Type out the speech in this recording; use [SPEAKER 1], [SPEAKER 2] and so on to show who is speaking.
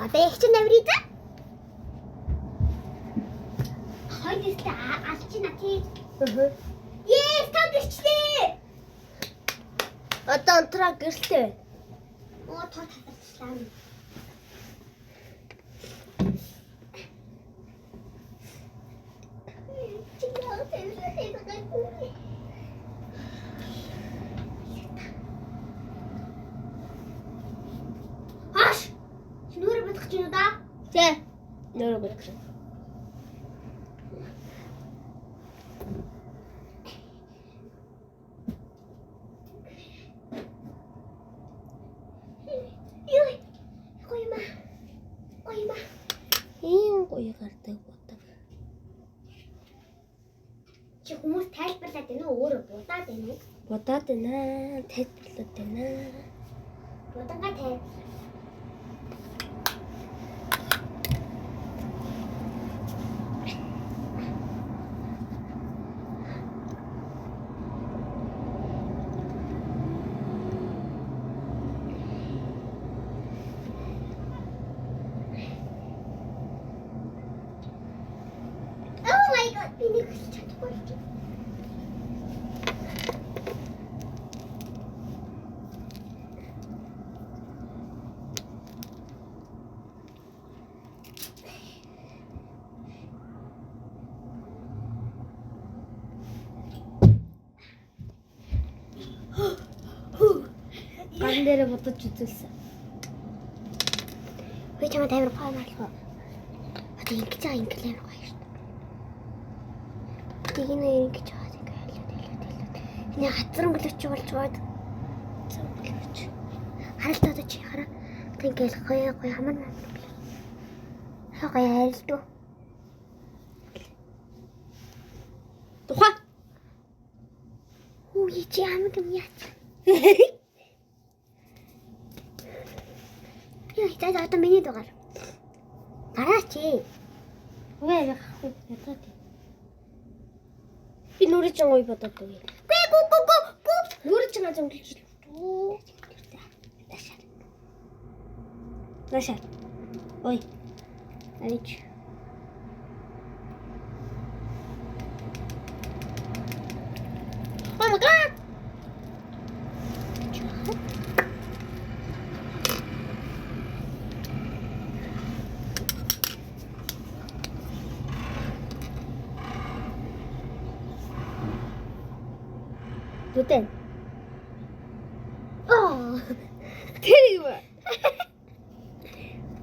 [SPEAKER 1] Одоо их чинь аврий да. Хоёрт алчина тий. Yes, тагэрчлээ. Одоо онтраа гэрэлтэй байна. Оо тоо татарчлаа. Хаш! Нүүрэ бодох чинь уу да? Тий. Нүүрэ бодох. Ийм гоё гардаг бодог. Чи хүмүүс тайлбарлаад байна уу? Өөрөө будаад байна уу? Будаад байна. Тайлбарлаад байна. Будангаа тайлбар. Би нэг хэлж чадахгүй ч. Ган дээр бодож үзүүлсэн. Би чамд амар гоё марлаа. Одоо ингэж байгаа ингэ амар гоё шүү. Тийг нэг ингэж байгаа ингэ хэлээд. Энэ хатваран гэлч болж гоод. Харалтаа чи хараа. Тэгэл гоё хамар мамар. Хагай харилдуу. Тухай. Оо чи амиг юм яа. Яа, одоо миний дугаар. Гараач. Үгүй яахгүй ятаад. Би нүрэ чинь ой бодоод үгүй. Гү. Нүрэ чинь ажиг үлж. Дашаа. Ой. Айч. Oh my god. Good then.